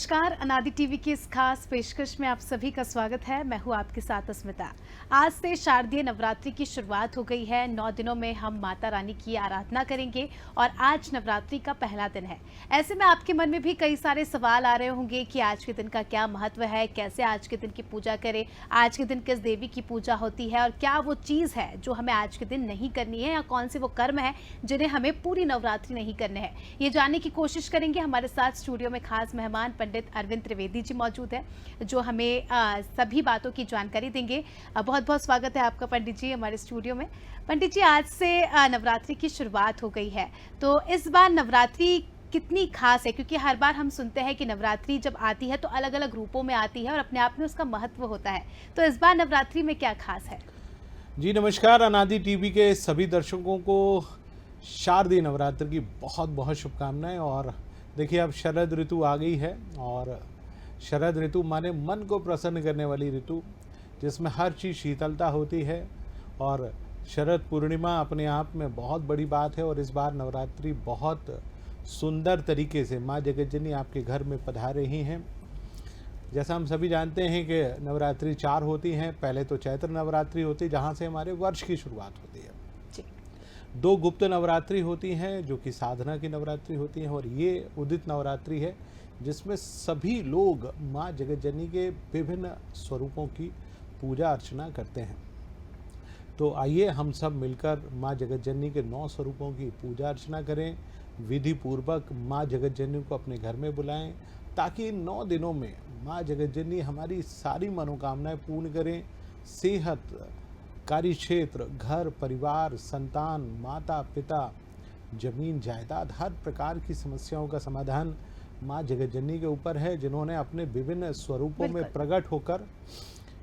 नमस्कार, अनादि टीवी की इस खास पेशकश में आप सभी का स्वागत है। मैं हूं आपके साथ अस्मिता। आज से शारदीय नवरात्रि की शुरुआत हो गई है। 9 दिनों में हम माता रानी की आराधना करेंगे और आज नवरात्रि का पहला दिन है। ऐसे में आपके मन में भी कई सारे सवाल आ रहे होंगे कि आज के दिन का क्या महत्व है, कैसे आज के दिन की पूजा करें, आज के दिन किस देवी की पूजा होती है और क्या वो चीज़ है जो हमें आज के दिन नहीं करनी है या कौन से वो कर्म है जिन्हें हमें पूरी नवरात्रि नहीं करने हैं। ये जानने की कोशिश करेंगे। हमारे साथ स्टूडियो में खास मेहमान पंडित अरविंद त्रिवेदी जी मौजूद है जो हमें सभी बातों की जानकारी देंगे। बहुत बहुत स्वागत है आपका पंडित जी हमारे स्टूडियो में। पंडित जी, आज से नवरात्रि की शुरुआत हो गई है, तो इस बार नवरात्रि कितनी खास है? क्योंकि हर बार हम सुनते हैं कि नवरात्रि जब आती है तो अलग अलग रूपों में आती है और अपने आप में उसका महत्व होता है, तो इस बार नवरात्रि में क्या खास है? जी नमस्कार, अनादि टीवी के सभी दर्शकों को शारदीय नवरात्र की बहुत बहुत शुभकामनाएं। और देखिए, अब शरद ऋतु आ गई है और शरद ऋतु माने मन को प्रसन्न करने वाली ऋतु, जिसमें हर चीज़ शीतलता होती है। और शरद पूर्णिमा अपने आप में बहुत बड़ी बात है। और इस बार नवरात्रि बहुत सुंदर तरीके से माँ जगतजननी आपके घर में पधार रही हैं। जैसा हम सभी जानते हैं कि नवरात्रि 4 होती हैं। पहले तो चैत्र नवरात्रि होती है, जहाँ से हमारे वर्ष की शुरुआत होती है। जी। 2 गुप्त नवरात्रि होती हैं जो कि साधना की नवरात्रि होती हैं, और ये उदित नवरात्रि है जिसमें सभी लोग माँ जगतजननी के विभिन्न स्वरूपों की पूजा अर्चना करते हैं। तो आइए हम सब मिलकर माँ जगतजननी के 9 स्वरूपों की पूजा अर्चना करें, विधि पूर्वक माँ जगतजननी को अपने घर में बुलाएं, ताकि इन 9 दिनों में माँ जगतजननी हमारी सारी मनोकामनाएं पूर्ण करें। सेहत, कार्य क्षेत्र, घर परिवार, संतान, माता पिता, जमीन जायदाद, हर प्रकार की समस्याओं का समाधान माँ जगतजननी के ऊपर है, जिन्होंने अपने विभिन्न स्वरूपों में प्रकट होकर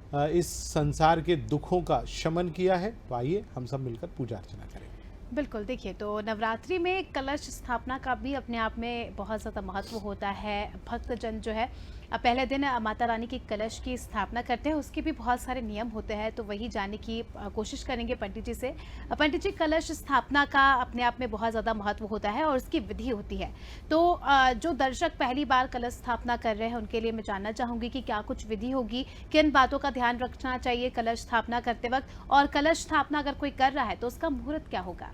इस संसार के दुखों का शमन किया है। तो आइए हम सब मिलकर पूजा अर्चना करें। बिल्कुल, देखिए, तो नवरात्रि में कलश स्थापना का भी अपने आप में बहुत ज़्यादा महत्व होता है। भक्तजन जो है पहले दिन माता रानी के कलश की स्थापना करते हैं, उसके भी बहुत सारे नियम होते हैं, तो वही जानने की कोशिश करेंगे पंडित जी से। पंडित जी, कलश स्थापना का अपने आप में बहुत ज़्यादा महत्व होता है और उसकी विधि होती है, तो जो दर्शक पहली बार कलश स्थापना कर रहे हैं उनके लिए मैं जानना चाहूँगी कि क्या कुछ विधि होगी, किन बातों का ध्यान रखना चाहिए कलश स्थापना करते वक्त, और कलश स्थापना अगर कोई कर रहा है तो उसका मुहूर्त क्या होगा?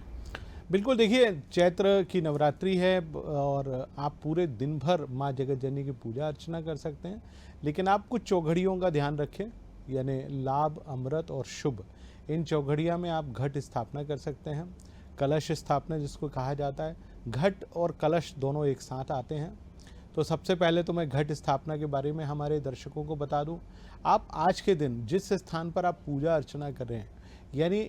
बिल्कुल, देखिए, चैत्र की नवरात्रि है और आप पूरे दिन भर माँ जगतजननी की पूजा अर्चना कर सकते हैं, लेकिन आप कुछ चौघड़ियों का ध्यान रखें, यानी लाभ, अमृत और शुभ, इन चौघड़िया में आप घट स्थापना कर सकते हैं। कलश स्थापना जिसको कहा जाता है, घट और कलश दोनों एक साथ आते हैं। तो सबसे पहले तो मैं घट स्थापना के बारे में हमारे दर्शकों को बता दूं। आप आज के दिन जिस स्थान पर आप पूजा अर्चना कर रहे हैं, यानी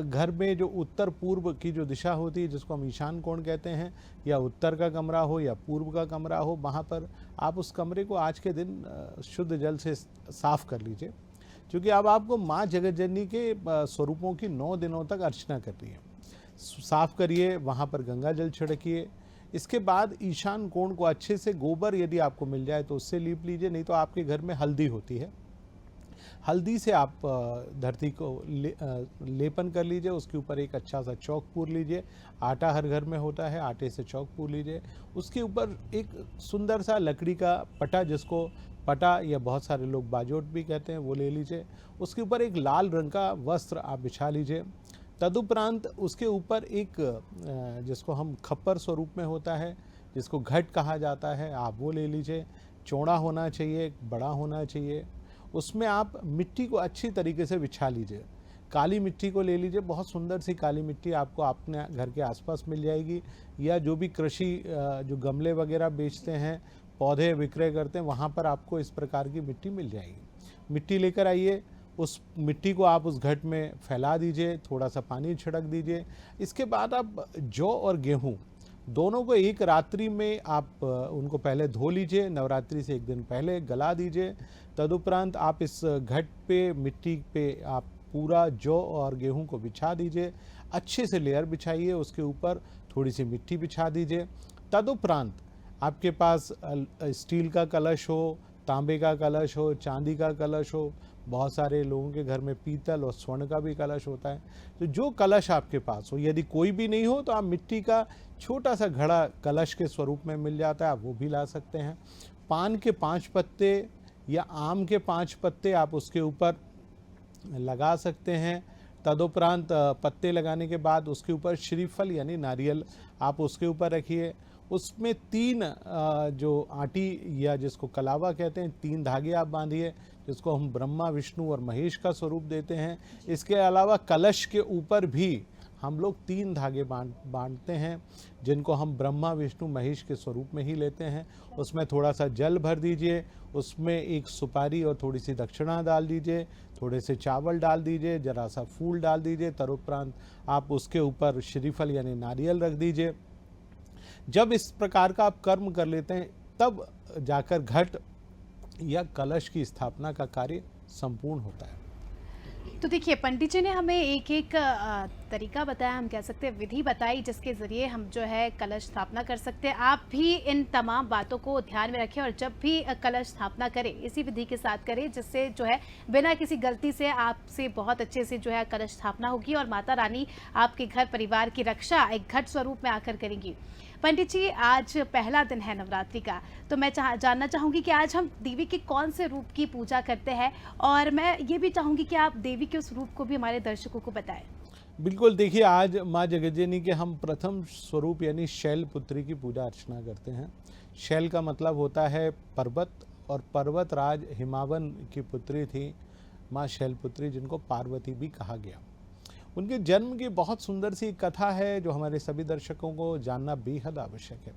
घर में जो उत्तर पूर्व की जो दिशा होती है, जिसको हम ईशान कोण कहते हैं, या उत्तर का कमरा हो या पूर्व का कमरा हो, वहाँ पर आप उस कमरे को आज के दिन शुद्ध जल से साफ कर लीजिए, क्योंकि अब आपको माँ जगतजननी के स्वरूपों की 9 दिनों तक अर्चना करनी है। साफ करिए, वहाँ पर गंगा जल छिड़किए। इसके बाद ईशान कोण को अच्छे से गोबर यदि आपको मिल जाए तो उससे लीप लीजिए, नहीं तो आपके घर में हल्दी होती है, हल्दी से आप धरती को लेपन कर लीजिए। उसके ऊपर एक अच्छा सा चौक पूर लीजिए। आटा हर घर में होता है, आटे से चौक पूर लीजिए। उसके ऊपर एक सुंदर सा लकड़ी का पटा, जिसको पटा या बहुत सारे लोग बाजोट भी कहते हैं, वो ले लीजिए। उसके ऊपर एक लाल रंग का वस्त्र आप बिछा लीजिए। तदुपरांत उसके ऊपर एक जिसको हम खप्पर स्वरूप में होता है, जिसको घट कहा जाता है, आप वो ले लीजिए। चौड़ा होना चाहिए, बड़ा होना चाहिए। उसमें आप मिट्टी को अच्छी तरीके से बिछा लीजिए। काली मिट्टी को ले लीजिए, बहुत सुंदर सी काली मिट्टी आपको अपने घर के आसपास मिल जाएगी, या जो भी कृषि जो गमले वगैरह बेचते हैं, पौधे विक्रय करते हैं, वहाँ पर आपको इस प्रकार की मिट्टी मिल जाएगी। मिट्टी लेकर आइए, उस मिट्टी को आप उस घट में फैला दीजिए, थोड़ा सा पानी छिड़क दीजिए। इसके बाद आप जौ और गेहूँ दोनों को एक रात्रि में आप उनको पहले धो लीजिए, नवरात्रि से एक दिन पहले गला दीजिए। तदुपरांत आप इस घट पे, मिट्टी पे आप पूरा जौ और गेहूं को बिछा दीजिए। अच्छे से लेयर बिछाइए, उसके ऊपर थोड़ी सी मिट्टी बिछा दीजिए। तदुपरांत आपके पास स्टील का कलश हो, तांबे का कलश हो, चांदी का कलश हो, बहुत सारे लोगों के घर में पीतल और स्वर्ण का भी कलश होता है। तो जो कलश आपके पास हो, यदि कोई भी नहीं हो तो आप मिट्टी का छोटा सा घड़ा कलश के स्वरूप में मिल जाता है, आप वो भी ला सकते हैं। पान के 5 पत्ते या आम के 5 पत्ते आप उसके ऊपर लगा सकते हैं। तदुपरांत पत्ते लगाने के बाद उसके ऊपर श्रीफल यानी नारियल आप उसके ऊपर रखिए। उसमें 3 जो आटी या जिसको कलावा कहते हैं 3 धागे आप बांधिए, जिसको हम ब्रह्मा विष्णु और महेश का स्वरूप देते हैं। इसके अलावा कलश के ऊपर भी हम लोग 3 धागे बांधते हैं, जिनको हम ब्रह्मा विष्णु महेश के स्वरूप में ही लेते हैं। उसमें थोड़ा सा जल भर दीजिए, उसमें एक सुपारी और थोड़ी सी दक्षिणा डाल दीजिए, थोड़े से चावल डाल दीजिए, जरा सा फूल डाल दीजिए। तदुपरांत आप उसके ऊपर श्रीफल यानी नारियल रख दीजिए। जब इस प्रकार का आप कर्म कर लेते हैं तब जाकर घट या कलश की स्थापना का कार्य संपूर्ण होता है। तो देखिए, पंडित जी ने हमें एक तरीका बताया, हम कह सकते हैं विधि बताई, जिसके ज़रिए हम जो है कलश स्थापना कर सकते हैं। आप भी इन तमाम बातों को ध्यान में रखें और जब भी कलश स्थापना करें इसी विधि के साथ करें, जिससे जो है बिना किसी गलती से आपसे बहुत अच्छे से जो है कलश स्थापना होगी और माता रानी आपके घर परिवार की रक्षा एक घट स्वरूप में आकर करेंगी। पंडित जी, आज पहला दिन है नवरात्रि का, तो मैं जानना चाहूँगी कि आज हम देवी के कौन से रूप की पूजा करते हैं, और मैं ये भी चाहूँगी कि आप देवी के उस रूप को भी हमारे दर्शकों को बताएं। बिल्कुल, देखिए आज माँ जगज्जननी के हम प्रथम स्वरूप यानी शैलपुत्री की पूजा अर्चना करते हैं। शैल का मतलब होता है पर्वत, और पर्वतराज हिमावन की पुत्री थी माँ शैलपुत्री, जिनको पार्वती भी कहा गया। उनके जन्म की बहुत सुंदर सी कथा है जो हमारे सभी दर्शकों को जानना बेहद आवश्यक है।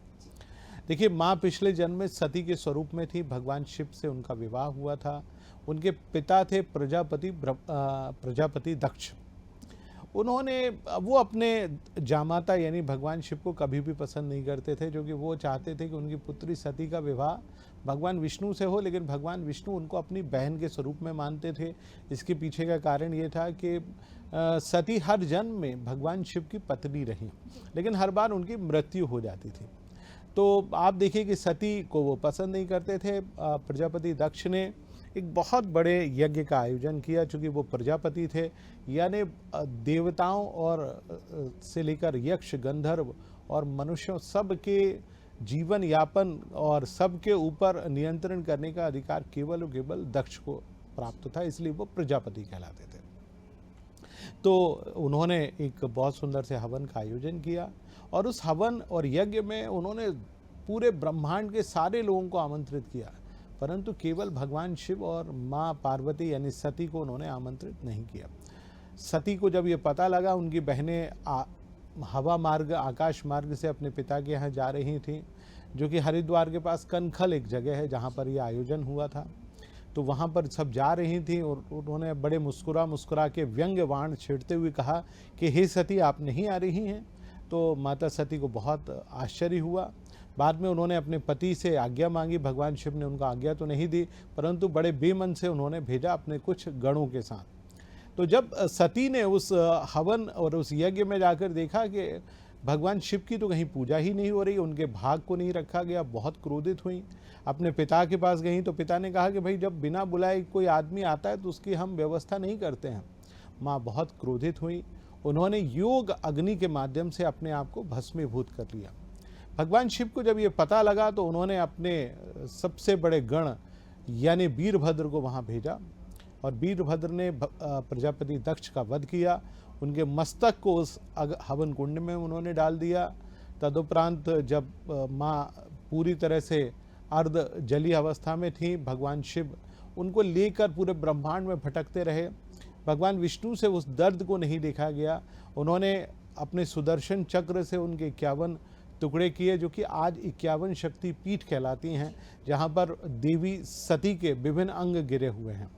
देखिए, माँ पिछले जन्म में सती के स्वरूप में थी, भगवान शिव से उनका विवाह हुआ था। उनके पिता थे प्रजापति दक्ष। वो अपने जामाता यानी भगवान शिव को कभी भी पसंद नहीं करते थे, जो कि वो चाहते थे कि उनकी पुत्री सती का विवाह भगवान विष्णु से हो, लेकिन भगवान विष्णु उनको अपनी बहन के स्वरूप में मानते थे। इसके पीछे का कारण ये था कि सती हर जन्म में भगवान शिव की पत्नी रही, लेकिन हर बार उनकी मृत्यु हो जाती थी। तो आप देखिए कि सती को वो पसंद नहीं करते थे। प्रजापति दक्ष ने एक बहुत बड़े यज्ञ का आयोजन किया, चूँकि वो प्रजापति थे, यानी देवताओं और से लेकर यक्ष गंधर्व और मनुष्यों सब के जीवन यापन और सबके ऊपर नियंत्रण करने का अधिकार केवल और केवल दक्ष को प्राप्त था, इसलिए वो प्रजापति कहलाते थे। तो उन्होंने एक बहुत सुंदर से हवन का आयोजन किया, और उस हवन और यज्ञ में उन्होंने पूरे ब्रह्मांड के सारे लोगों को आमंत्रित किया, परंतु केवल भगवान शिव और माँ पार्वती यानी सती को उन्होंने आमंत्रित नहीं किया। सती को जब ये पता लगा, उनकी बहनें हवा मार्ग आकाश मार्ग से अपने पिता के यहाँ जा रही थीं, जो कि हरिद्वार के पास कनखल एक जगह है जहाँ पर यह आयोजन हुआ था। तो वहाँ पर सब जा रही थी और उन्होंने बड़े मुस्कुरा के व्यंग्य बाण छेड़ते हुए कहा कि हे सती, आप नहीं आ रही हैं। तो माता सती को बहुत आश्चर्य हुआ। बाद में उन्होंने अपने पति से आज्ञा मांगी, भगवान शिव ने उनको आज्ञा तो नहीं दी, परंतु बड़े बेमन से उन्होंने भेजा अपने कुछ गणों के साथ। तो जब सती ने उस हवन और उस यज्ञ में जाकर देखा कि भगवान शिव की तो कहीं पूजा ही नहीं हो रही, उनके भाग को नहीं रखा गया, बहुत क्रोधित हुई। अपने पिता के पास गई तो पिता ने कहा कि भाई, जब बिना बुलाए कोई आदमी आता है तो उसकी हम व्यवस्था नहीं करते हैं। माँ बहुत क्रोधित हुई। उन्होंने योग अग्नि के माध्यम से अपने आप को भस्मीभूत कर लिया। भगवान शिव को जब ये पता लगा तो उन्होंने अपने सबसे बड़े गण यानी वीरभद्र को वहाँ भेजा, और वीरभद्र ने प्रजापति दक्ष का वध किया। उनके मस्तक को उस हवन कुंड में उन्होंने डाल दिया। तदुपरांत जब माँ पूरी तरह से अर्ध जली अवस्था में थी, भगवान शिव उनको लेकर पूरे ब्रह्मांड में भटकते रहे। भगवान विष्णु से उस दर्द को नहीं देखा गया। उन्होंने अपने सुदर्शन चक्र से उनके 51 टुकड़े किए, जो कि आज 51 शक्ति पीठ कहलाती हैं, जहाँ पर देवी सती के विभिन्न अंग गिरे हुए हैं।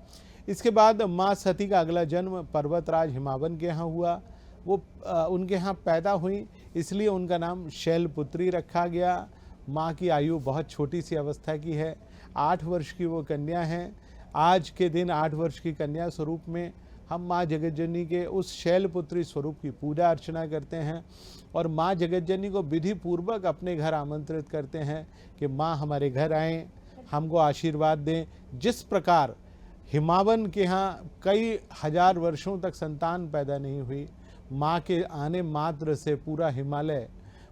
इसके बाद माँ सती का अगला जन्म पर्वतराज हिमावन के यहाँ हुआ। वो उनके यहाँ पैदा हुई, इसलिए उनका नाम शैलपुत्री रखा गया। माँ की आयु बहुत छोटी सी अवस्था की है, 8 वर्ष की वो कन्या हैं। आज के दिन 8 वर्ष की कन्या स्वरूप में हम माँ जगज्जननी के उस शैलपुत्री स्वरूप की पूजा अर्चना करते हैं, और माँ जगज्जननी को विधि पूर्वक अपने घर आमंत्रित करते हैं कि माँ हमारे घर आएँ, हमको आशीर्वाद दें। जिस प्रकार हिमावन के यहाँ कई हजार वर्षों तक संतान पैदा नहीं हुई, माँ के आने मात्र से पूरा हिमालय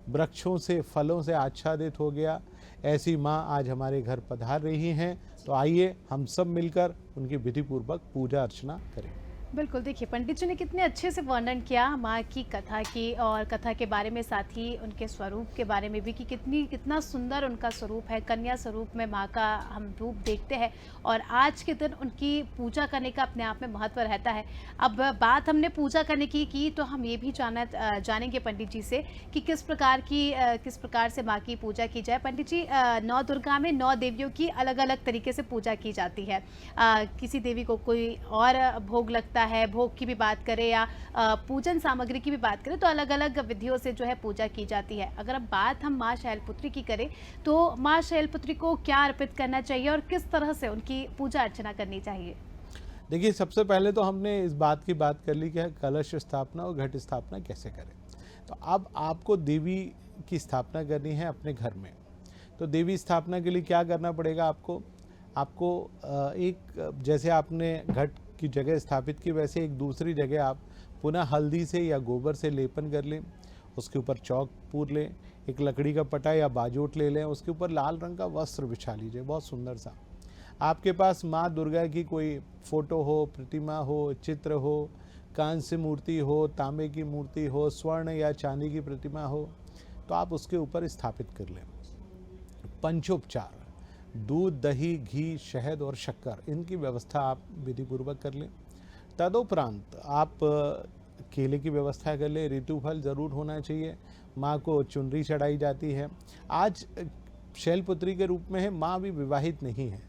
वृक्षों से फलों से आच्छादित हो गया। ऐसी माँ आज हमारे घर पधार रही हैं। तो आइए हम सब मिलकर उनकी विधिपूर्वक पूजा अर्चना करें। बिल्कुल, देखिए पंडित जी ने कितने अच्छे से वर्णन किया माँ की कथा की और कथा के बारे में, साथ ही उनके स्वरूप के बारे में भी कि कितना सुंदर उनका स्वरूप है। कन्या स्वरूप में माँ का हम रूप देखते हैं और आज के दिन उनकी पूजा करने का अपने आप में महत्व रहता है। अब बात हमने पूजा करने की तो हम ये भी जानेंगे पंडित जी से कि किस प्रकार से माँ की पूजा की जाए। पंडित जी, नौ दुर्गा में 9 देवियों की अलग अलग तरीके से पूजा की जाती है। किसी देवी को कोई और भोग लगता है, भोग की भी बात करें या पूजन सामग्री की भी बात करें तो अलग अलग विधियों से जो है पूजा की जाती है। अगर अब बात हम माँ शैलपुत्री की करें तो माँ शैलपुत्री को क्या अर्पित करना चाहिए और किस तरह से उनकी पूजा अर्चना करनी चाहिए? देखिए, सबसे पहले तो हमने इस बात की बात कर ली कि कलश स्थापना और घट स्थापना कैसे करें। तो अब आपको देवी की स्थापना करनी है अपने घर में। तो देवी स्थापना के लिए क्या करना पड़ेगा आपको एक, जैसे आपने घट की जगह स्थापित की, वैसे एक दूसरी जगह आप पुनः हल्दी से या गोबर से लेपन कर लें। उसके ऊपर चौक पूर लें, एक लकड़ी का पटा या बाजोट ले लें, उसके ऊपर लाल रंग का वस्त्र बिछा लीजिए, बहुत सुंदर सा। आपके पास माँ दुर्गा की कोई फोटो हो, प्रतिमा हो, चित्र हो, कांस्य मूर्ति हो, तांबे की मूर्ति हो, स्वर्ण या चांदी की प्रतिमा हो, तो आप उसके ऊपर स्थापित कर लें। पंचोपचार, दूध, दही, घी, शहद और शक्कर, इनकी व्यवस्था आप विधिपूर्वक कर लें। तदुपरांत आप केले की व्यवस्था कर लें। ऋतुफल जरूर होना चाहिए। माँ को चुनरी चढ़ाई जाती है। आज शैलपुत्री के रूप में है, माँ भी विवाहित नहीं है,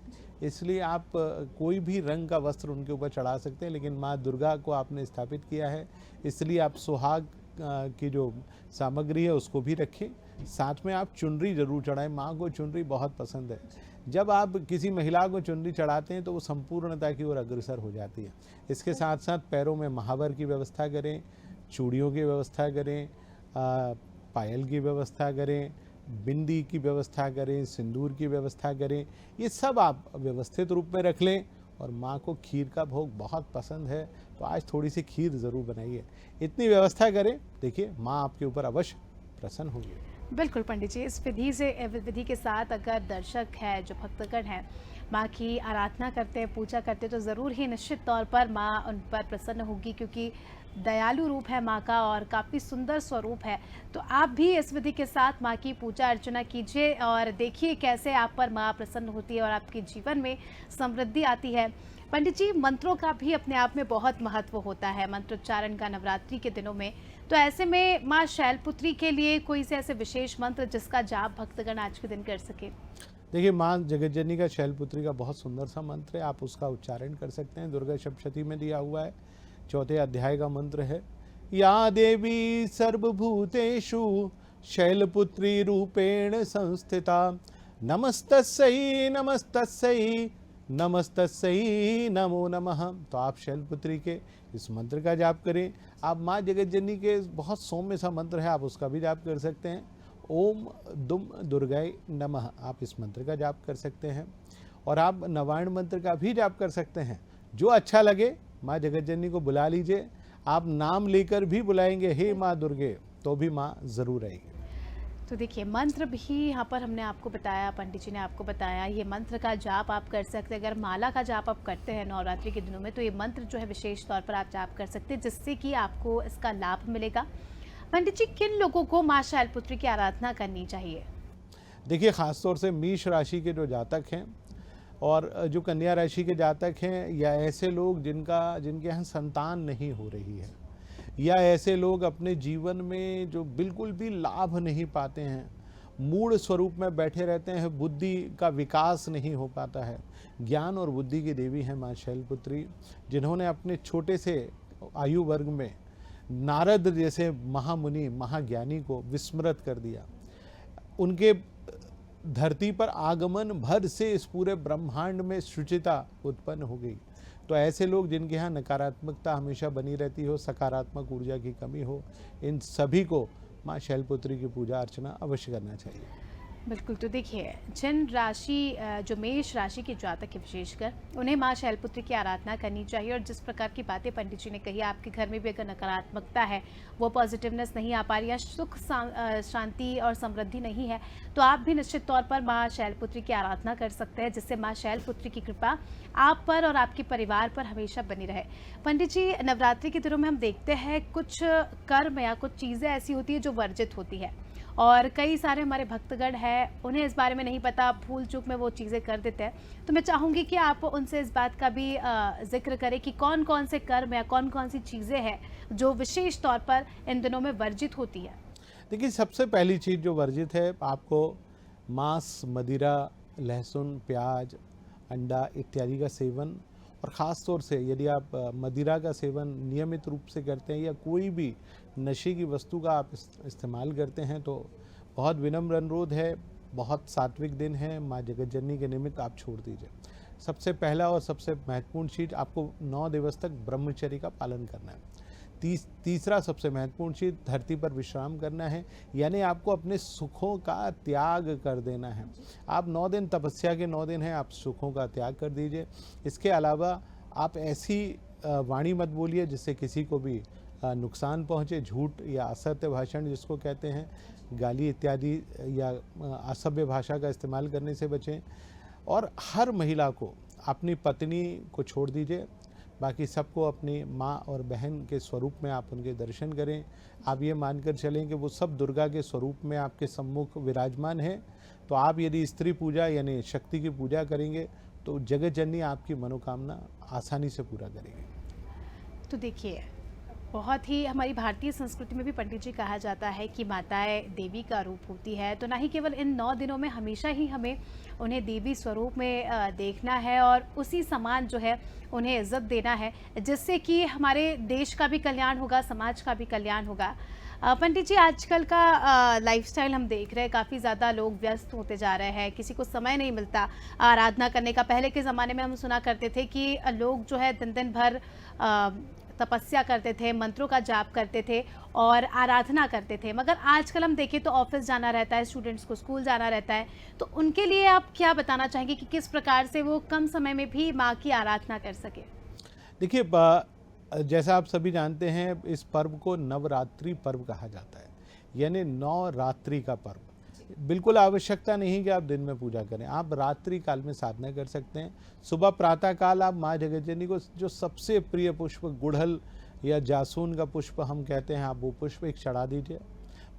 इसलिए आप कोई भी रंग का वस्त्र उनके ऊपर चढ़ा सकते हैं, लेकिन माँ दुर्गा को आपने स्थापित किया है, इसलिए आप सुहाग की जो सामग्री है उसको भी रखें। साथ में आप चुनरी जरूर चढ़ाएं। माँ को चुनरी बहुत पसंद है। जब आप किसी महिला को चुनरी चढ़ाते हैं तो वो संपूर्णता की ओर अग्रसर हो जाती है। इसके साथ साथ पैरों में महावर की व्यवस्था करें, चूड़ियों की व्यवस्था करें, पायल की व्यवस्था करें, बिंदी की व्यवस्था करें, सिंदूर की व्यवस्था करें। ये सब आप व्यवस्थित रूप में रख लें। और माँ को खीर का भोग बहुत पसंद है, तो आज थोड़ी सी खीर ज़रूर बनाइए। इतनी व्यवस्था करें, देखिए माँ आपके ऊपर अवश्य प्रसन्न होगी। बिल्कुल पंडित जी, इस विधि के साथ अगर दर्शक है, जो भक्तगण हैं, माँ की आराधना करते हैं, पूजा करते हैं तो ज़रूर ही निश्चित तौर पर माँ उन पर प्रसन्न होगी, क्योंकि दयालु रूप है माँ का और काफ़ी सुंदर स्वरूप है। तो आप भी इस विधि के साथ माँ की पूजा अर्चना कीजिए और देखिए कैसे आप पर माँ प्रसन्न होती है और आपके जीवन में समृद्धि आती है। पंडित जी, मंत्रों का भी अपने आप में बहुत महत्व होता है, मंत्रोच्चारण का नवरात्रि के दिनों में। तो ऐसे में माँ शैलपुत्री के लिए कोई से ऐसे विशेष मंत्र जिसका जाप भक्तगण आज के दिन कर सके? देखिए, माँ जगतजननी का शैलपुत्री का बहुत सुंदर सा मंत्र है, आप उसका उच्चारण कर सकते हैं। दुर्गा सप्तशती में दिया हुआ है, 4थे अध्याय का मंत्र है, या देवी सर्वभूतेषु शैलपुत्री रूपेण संस्थिता, नमस्तस्यै नमस्तस्यै नमस्तस्यै नमो नमः। तो आप शैलपुत्री के इस मंत्र का जाप करें। आप माँ जगतजननी के बहुत सौम्य सा मंत्र है, आप उसका भी जाप कर सकते हैं। ओम दुम दुर्गाय नमः, आप इस मंत्र का जाप कर सकते हैं। और आप नवायण मंत्र का भी जाप कर सकते हैं, जो अच्छा लगे। माँ जगतजननी को बुला लीजिए, आप नाम लेकर भी बुलाएंगे हे माँ दुर्गे, तो भी माँ जरूर आएगी। तो देखिए, मंत्र भी यहाँ पर हमने आपको बताया, पंडित जी ने आपको बताया, ये मंत्र का जाप आप कर सकते हैं। अगर माला का जाप आप करते हैं नवरात्रि के दिनों में तो ये मंत्र जो है विशेष तौर पर आप जाप कर सकते हैं, जिससे कि आपको इसका लाभ मिलेगा। पंडित जी, किन लोगों को माँ शैलपुत्री की आराधना करनी चाहिए? देखिए, खासतौर से मेष राशि के जो जातक हैं और जो कन्या राशि के जातक हैं, या ऐसे लोग जिनके यहाँ संतान नहीं हो रही है, या ऐसे लोग अपने जीवन में जो बिल्कुल भी लाभ नहीं पाते हैं, मूढ़ स्वरूप में बैठे रहते हैं, बुद्धि का विकास नहीं हो पाता है। ज्ञान और बुद्धि की देवी है माँ शैलपुत्री, जिन्होंने अपने छोटे से आयु वर्ग में नारद जैसे महामुनि महाज्ञानी को विस्मृत कर दिया। उनके धरती पर आगमन भर से इस पूरे ब्रह्मांड में शुचिता उत्पन्न हो गई। तो ऐसे लोग जिनके यहाँ नकारात्मकता हमेशा बनी रहती हो, सकारात्मक ऊर्जा की कमी हो, इन सभी को माँ शैलपुत्री की पूजा अर्चना अवश्य करना चाहिए। बिल्कुल, तो देखिए जिन राशि जो मेष राशि के जातक है विशेषकर, उन्हें माँ शैलपुत्री की आराधना करनी चाहिए। और जिस प्रकार की बातें पंडित जी ने कही, आपके घर में भी अगर नकारात्मकता है, वो पॉजिटिवनेस नहीं आ पा रही है, शांति और समृद्धि नहीं है, तो आप भी निश्चित तौर पर माँ शैलपुत्री की आराधना कर सकते हैं, जिससे माँ शैलपुत्री की कृपा आप पर और आपके परिवार पर हमेशा बनी रहे। पंडित जी, नवरात्रि के दिनों में हम देखते हैं कुछ कर्म या कुछ चीज़ें ऐसी होती है जो वर्जित होती है, और कई सारे हमारे भक्तगण हैं, उन्हें इस बारे में नहीं पता, भूल चूक में वो चीज़ें कर देते हैं। तो मैं चाहूँगी कि आप उनसे इस बात का भी ज़िक्र करें कि कौन कौन से कर्म या कौन कौन सी चीज़ें हैं जो विशेष तौर पर इन दिनों में वर्जित होती है। देखिए, सबसे पहली चीज़ जो वर्जित है, आपको मांस, मदिरा, लहसुन, प्याज, अंडा इत्यादि का सेवन, और ख़ास तौर से यदि आप मदिरा का सेवन नियमित रूप से करते हैं या कोई भी नशे की वस्तु का आप इस्तेमाल करते हैं, तो बहुत विनम्र अनुरोध है, बहुत सात्विक दिन है, माँ जगतजननी के निमित्त आप छोड़ दीजिए। सबसे पहला और सबसे महत्वपूर्ण चीज़, आपको 9 दिवस तक ब्रह्मचर्य का पालन करना है। तीसरा सबसे महत्वपूर्ण चीज़, धरती पर विश्राम करना है, यानी आपको अपने सुखों का त्याग कर देना है। आप 9 दिन, तपस्या के 9 दिन हैं, आप सुखों का त्याग कर दीजिए। इसके अलावा आप ऐसी वाणी मत बोलिए जिससे किसी को भी नुकसान पहुँचे। झूठ या असत्य भाषण जिसको कहते हैं, गाली इत्यादि या असभ्य भाषा का इस्तेमाल करने से बचें। और हर महिला को अपनी पत्नी को छोड़ दीजिए, बाकी सबको अपनी माँ और बहन के स्वरूप में आप उनके दर्शन करें। आप ये मानकर चलें कि वो सब दुर्गा के स्वरूप में आपके सम्मुख विराजमान हैं। तो आप यदि स्त्री पूजा यानी शक्ति की पूजा करेंगे, तो जगत जननी आपकी मनोकामना आसानी से पूरा करेगी। तो देखिए, बहुत ही हमारी भारतीय संस्कृति में भी पंडित जी कहा जाता है कि माताएं देवी का रूप होती है, तो ना ही केवल इन 9 दिनों में, हमेशा ही हमें उन्हें देवी स्वरूप में देखना है और उसी समान जो है उन्हें इज्जत देना है, जिससे कि हमारे देश का भी कल्याण होगा, समाज का भी कल्याण होगा। पंडित जी, आजकल का लाइफस्टाइल हम देख रहे हैं, काफ़ी ज़्यादा लोग व्यस्त होते जा रहे हैं, किसी को समय नहीं मिलता आराधना करने का। पहले के ज़माने में हम सुना करते थे कि लोग जो है दिन दिन भर तपस्या करते थे, मंत्रों का जाप करते थे और आराधना करते थे, मगर आजकल हम देखें तो ऑफिस जाना रहता है, स्टूडेंट्स को स्कूल जाना रहता है, तो उनके लिए आप क्या बताना चाहेंगे कि किस प्रकार से वो कम समय में भी माँ की आराधना कर सके? देखिए, जैसा आप सभी जानते हैं, इस पर्व को नवरात्रि पर्व कहा जाता है, यानी 9 रात्रि का पर्व। बिल्कुल आवश्यकता नहीं कि आप दिन में पूजा करें, आप रात्रि काल में साधना कर सकते हैं। सुबह प्रातः काल आप माँ जगतजननी को जो सबसे प्रिय पुष्प, गुड़हल या जासून का पुष्प हम कहते हैं, आप वो पुष्प एक चढ़ा दीजिए।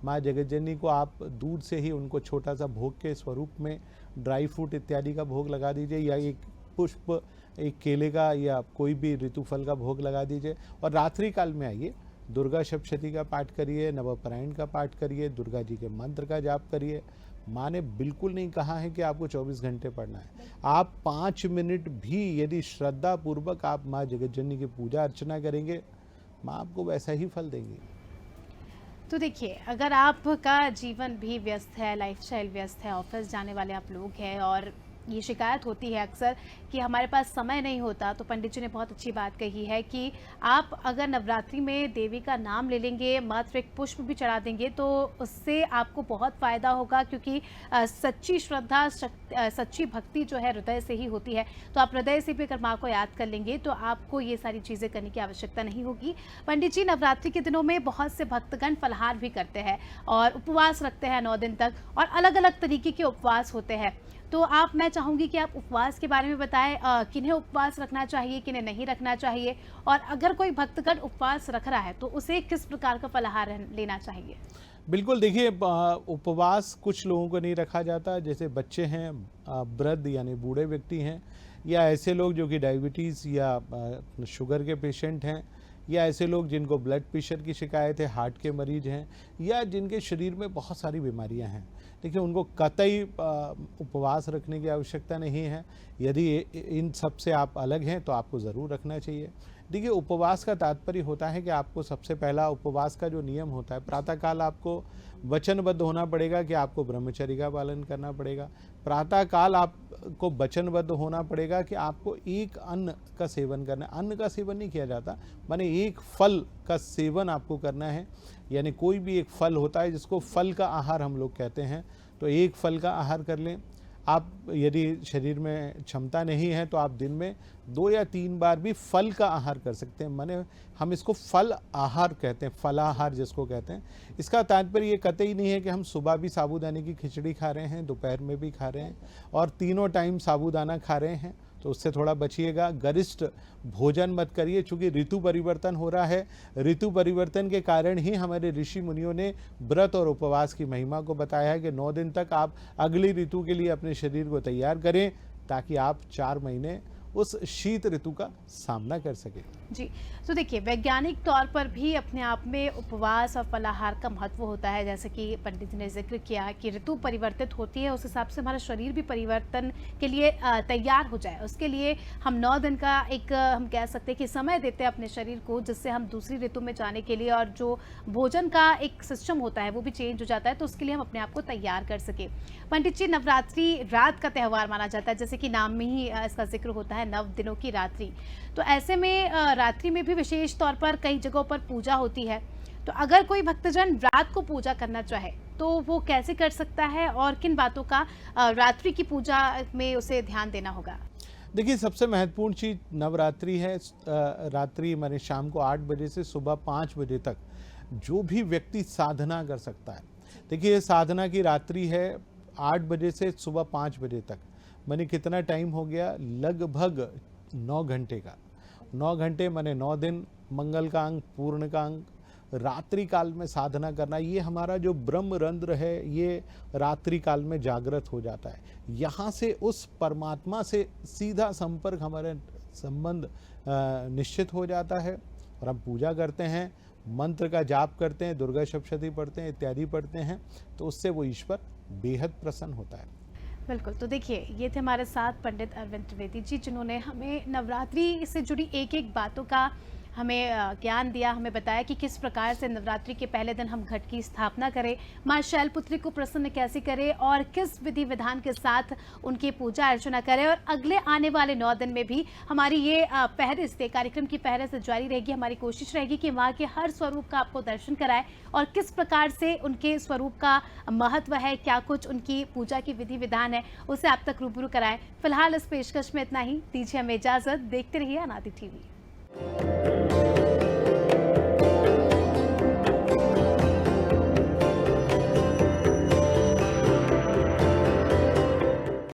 माँ जगतजननी को आप दूध से ही उनको छोटा सा भोग के स्वरूप में ड्राई फ्रूट इत्यादि का भोग लगा दीजिए, या एक पुष्प, एक केले का या कोई भी ऋतु फल का भोग लगा दीजिए। और रात्रि काल में आइए, दुर्गा सप्तशती का पाठ करिए, नवपारायण का पाठ करिए, दुर्गा जी के मंत्र का जाप करिए। माँ ने बिल्कुल नहीं कहा है कि आपको 24 घंटे पढ़ना है। आप 5 मिनट भी यदि श्रद्धा पूर्वक आप माँ जगतजननी की पूजा अर्चना करेंगे, माँ आपको वैसा ही फल देंगी। तो देखिए, अगर आपका जीवन भी व्यस्त है, लाइफस्टाइल व्यस्त है, ऑफिस जाने वाले आप लोग हैं और ये शिकायत होती है अक्सर कि हमारे पास समय नहीं होता, तो पंडित जी ने बहुत अच्छी बात कही है कि आप अगर नवरात्रि में देवी का नाम ले लेंगे, मात्र एक पुष्प भी चढ़ा देंगे, तो उससे आपको बहुत फ़ायदा होगा, क्योंकि सच्ची श्रद्धा, सच्ची भक्ति जो है हृदय से ही होती है। तो आप हृदय से भी अगर माँ को याद कर लेंगे तो आपको ये सारी चीज़ें करने की आवश्यकता नहीं होगी। पंडित जी, नवरात्रि के दिनों में बहुत से भक्तगण फलाहार भी करते हैं और उपवास रखते हैं 9 दिन तक, और अलग अलग तरीके के उपवास होते हैं। तो मैं चाहूँगी कि आप उपवास के बारे में बताएं, किन्हें उपवास रखना चाहिए, किन्हें नहीं रखना चाहिए, और अगर कोई भक्तगण उपवास रख रहा है तो उसे किस प्रकार का फलाहार लेना चाहिए? बिल्कुल, देखिए, उपवास कुछ लोगों को नहीं रखा जाता, जैसे बच्चे हैं, वृद्ध यानी बूढ़े व्यक्ति हैं, या ऐसे लोग जो कि डायबिटीज़ या शुगर के पेशेंट हैं, या ऐसे लोग जिनको ब्लड प्रेशर की शिकायत है, हार्ट के मरीज हैं, या जिनके शरीर में बहुत सारी बीमारियां हैं। देखिए, उनको कतई उपवास रखने की आवश्यकता नहीं है। यदि इन सब से आप अलग हैं तो आपको ज़रूर रखना चाहिए। देखिए, उपवास का तात्पर्य होता है कि आपको सबसे पहला उपवास का जो नियम होता है, प्रातःकाल आपको वचनबद्ध होना पड़ेगा कि आपको ब्रह्मचर्य का पालन करना पड़ेगा। प्रातःकाल आपको वचनबद्ध होना पड़ेगा कि आपको एक अन्न का सेवन करना है। अन्न का सेवन नहीं किया जाता, माने एक फल का सेवन आपको करना है, यानी कोई भी एक फल होता है जिसको फल का आहार हम लोग कहते हैं। तो एक फल का आहार कर लें। आप यदि शरीर में क्षमता नहीं है तो आप दिन में 2 या 3 बार भी फल का आहार कर सकते हैं। माने हम इसको फल आहार कहते हैं, फलाहार जिसको कहते हैं। इसका तात्पर्य ये कतई नहीं है कि हम सुबह भी साबूदाने की खिचड़ी खा रहे हैं, दोपहर में भी खा रहे हैं और तीनों टाइम साबूदाना खा रहे हैं, तो उससे थोड़ा बचिएगा। गरिष्ठ भोजन मत करिए, चूँकि ऋतु परिवर्तन हो रहा है। ऋतु परिवर्तन के कारण ही हमारे ऋषि मुनियों ने व्रत और उपवास की महिमा को बताया है कि 9 दिन तक आप अगली ऋतु के लिए अपने शरीर को तैयार करें, ताकि आप 4 महीने उस शीत ऋतु का सामना कर सकें। जी, तो देखिए वैज्ञानिक तौर पर भी अपने आप में उपवास और फलाहार का महत्व होता है। जैसे कि पंडित जी ने जिक्र किया कि ऋतु परिवर्तित होती है, उस हिसाब से हमारा शरीर भी परिवर्तन के लिए तैयार हो जाए, उसके लिए हम 9 दिन का एक हम कह सकते हैं कि समय देते हैं अपने शरीर को, जिससे हम दूसरी ऋतु में जाने के लिए और जो भोजन का एक सिस्टम होता है वो भी चेंज हो जाता है, तो उसके लिए हम अपने आप को तैयार कर सके। पंडित जी, नवरात्रि रात का त्यौहार माना जाता है, जैसे कि नाम में ही इसका जिक्र होता है 9 दिनों की रात्रि। तो ऐसे में रात्रि में भी विशेष तौर पर कई जगहों पर पूजा होती है, तो अगर कोई भक्तजन रात को पूजा करना चाहे तो वो कैसे कर सकता है और किन बातों का रात्रि की पूजा में उसे ध्यान देना होगा? देखिए, सबसे महत्वपूर्ण चीज़ नवरात्रि है। रात्रि माने शाम को 8 बजे से सुबह 5 बजे तक जो भी व्यक्ति साधना कर सकता है। देखिए, साधना की रात्रि है 8 बजे से सुबह 5 बजे तक, माने कितना टाइम हो गया? लगभग 9 घंटे का। 9 घंटे माने 9 दिन। मंगल का अंक, पूर्ण का अंक, रात्रि काल में साधना करना, ये हमारा जो ब्रह्म रंध्र है ये रात्रि काल में जागृत हो जाता है। यहाँ से उस परमात्मा से सीधा संपर्क, हमारे संबंध निश्चित हो जाता है और हम पूजा करते हैं, मंत्र का जाप करते हैं, दुर्गा सप्तशती पढ़ते हैं, इत्यादि पढ़ते हैं, तो उससे वो ईश्वर बेहद प्रसन्न होता है। बिल्कुल, तो देखिए ये थे हमारे साथ पंडित अरविंद त्रिवेदी जी, जिन्होंने हमें नवरात्रि से जुड़ी एक-एक बातों का हमें ज्ञान दिया, हमें बताया कि किस प्रकार से नवरात्रि के पहले दिन हम घट की स्थापना करें, माँ शैलपुत्री को प्रसन्न कैसे करें और किस विधि विधान के साथ उनकी पूजा अर्चना करें। और अगले आने वाले 9 दिन में भी हमारी ये फहरिस्त, कार्यक्रम की फहरिस्त जारी रहेगी। हमारी कोशिश रहेगी कि माँ के हर स्वरूप का आपको दर्शन कराएं और किस प्रकार से उनके स्वरूप का महत्व है, क्या कुछ उनकी पूजा की विधि विधान है, उसे आप तक रूबरू कराएं। फिलहाल इस पेशकश में इतना ही, दीजिए हमें इजाज़त। देखते रहिए अनादि टीवी।